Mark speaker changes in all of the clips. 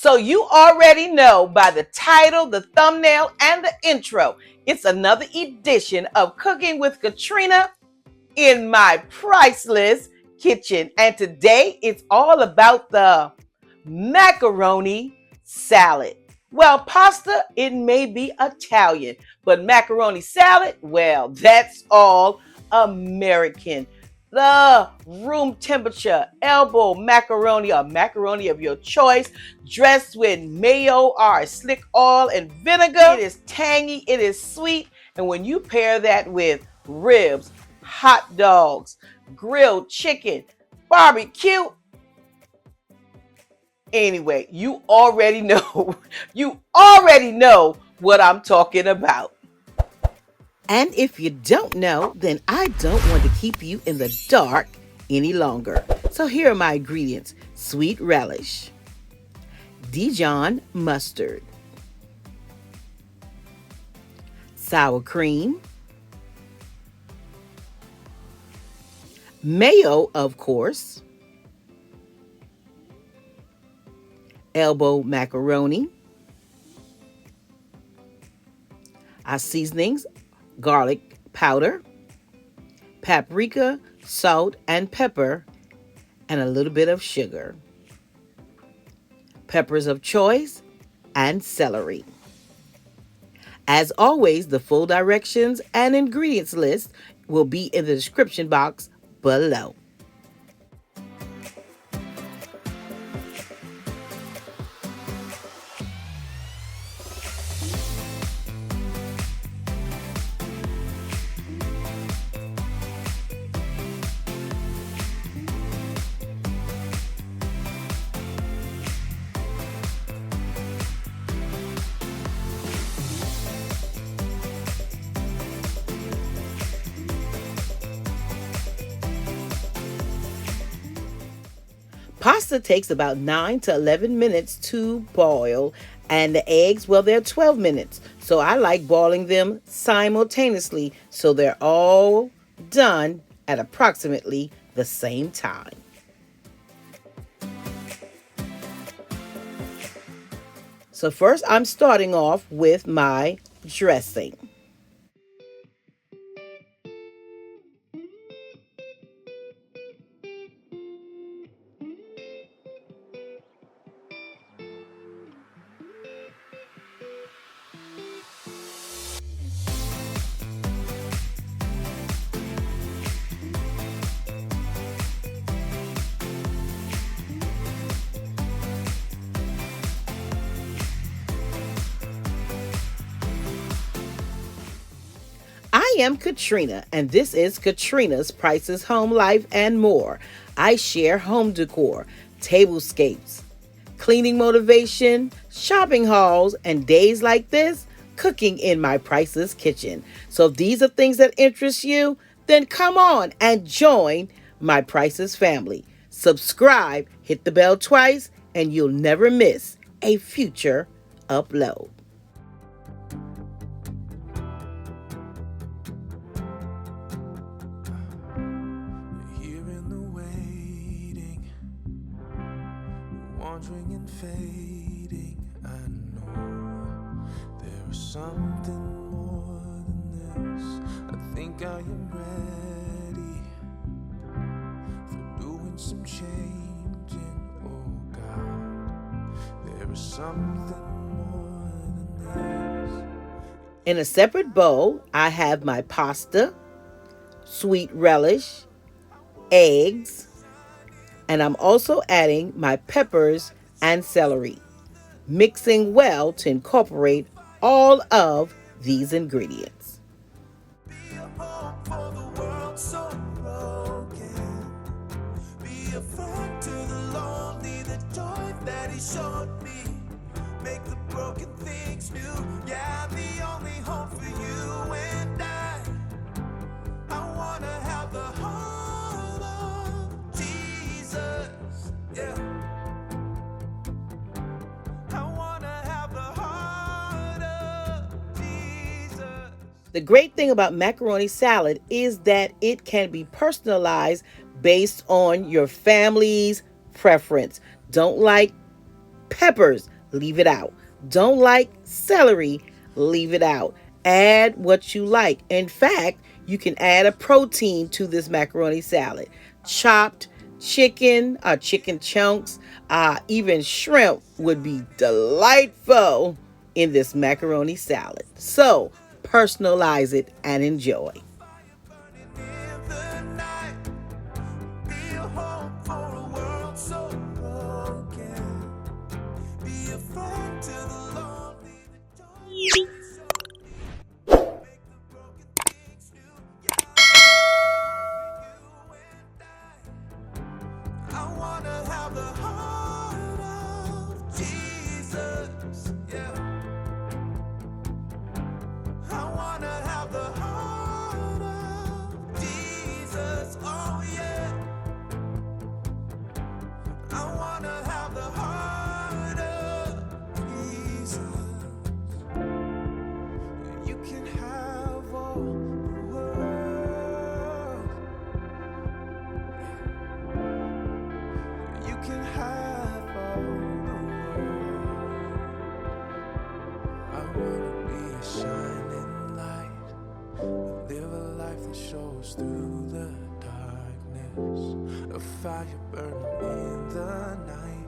Speaker 1: So you already know by the title, the thumbnail, and the intro, it's another edition of Cooking with Katrena in my priceless kitchen. And today it's all about the macaroni salad. Well, pasta, it may be Italian, but macaroni salad, well, that's all American. The room temperature elbow macaroni or macaroni of your choice, dressed with mayo or slick oil and vinegar. It is tangy, it is sweet, and when you pair that with ribs, hot dogs, grilled chicken, barbecue, anyway, you already know, what I'm talking about. And if you don't know, then I don't want to keep you in the dark any longer. So here are my ingredients: sweet relish, Dijon mustard, sour cream, mayo, of course, elbow macaroni, our seasonings: garlic powder, paprika, salt and pepper, and a little bit of sugar, peppers of choice, and celery. As always, the full directions and ingredients list will be in the description box below. Pasta takes about 9 to 11 minutes to boil, and the eggs, well, they're 12 minutes. So I like boiling them simultaneously so they're all done at approximately the same time. So first I'm starting off with my dressing. I am Katrena, and this is Katrena's Prices, Home Life, and More. I share home decor, tablescapes, cleaning motivation, shopping hauls, and days like this, cooking in my priceless kitchen. So if these are things that interest you, then come on and join my priceless family. Subscribe, hit the bell twice, and you'll never miss a future upload.
Speaker 2: Wandering and fading, I know there is something more than this. I think I am ready for doing some changing. Oh God, there is something more than this.
Speaker 1: In a separate bowl, I have my pasta, sweet relish, eggs, and I'm also adding my peppers and celery, mixing well to incorporate all of these ingredients.
Speaker 2: Be a hope for the world so broken. Be a friend to the lonely, the joy that he showed me. Make the broken things new. Yeah, the only hope for you and I wanna have the heart of Jesus. Yeah. I wanna have the heart of Jesus.
Speaker 1: The great thing about macaroni salad is that it can be personalized based on your family's preference. Don't like peppers? leave it out. Don't like celery, leave it out. Add what you like. In fact, you can add a protein to this macaroni salad. Chopped chicken, chicken chunks, even shrimp would be delightful in this macaroni salad. So, personalize it and enjoy.
Speaker 2: Through the darkness, a fire burning in the night.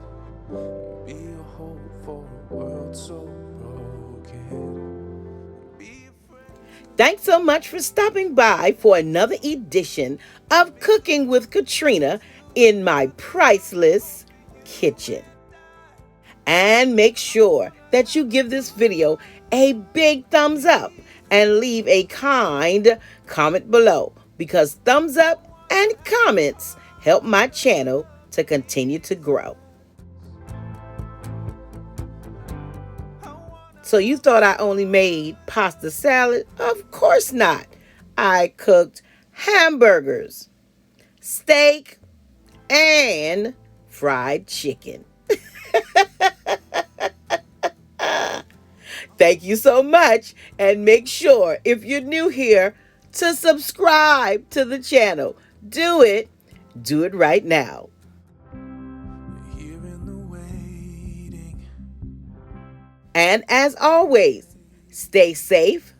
Speaker 2: Be a hope for a world so broken.
Speaker 1: Thanks so much for stopping by for another edition of Cooking with Katrena in my priceless kitchen. And make sure that you give this video a big thumbs up and leave a kind comment below, because thumbs up and comments help my channel to continue to grow. So you thought I only made pasta salad? Of course not. I cooked hamburgers, steak, and fried chicken. Thank you so much, and make sure, if you're new here, to subscribe to the channel. Do it right now. And as always, stay safe,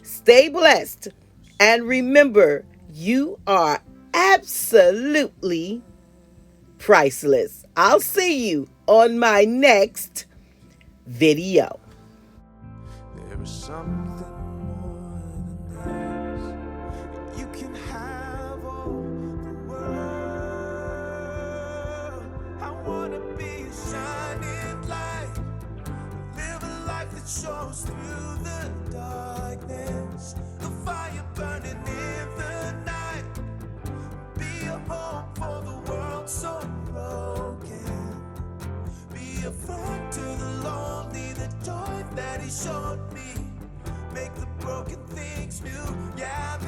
Speaker 1: stay blessed, and remember, you are absolutely priceless. I'll see you on my next video.
Speaker 2: There is something more than this. You can have all the world. I wanna be a shining light. Live a life that shows through the darkness. A fire burning in the night. Be a hope for the world so broken. Be a friend to the lonely, the joy that he showed me. Make the broken things new. Yeah,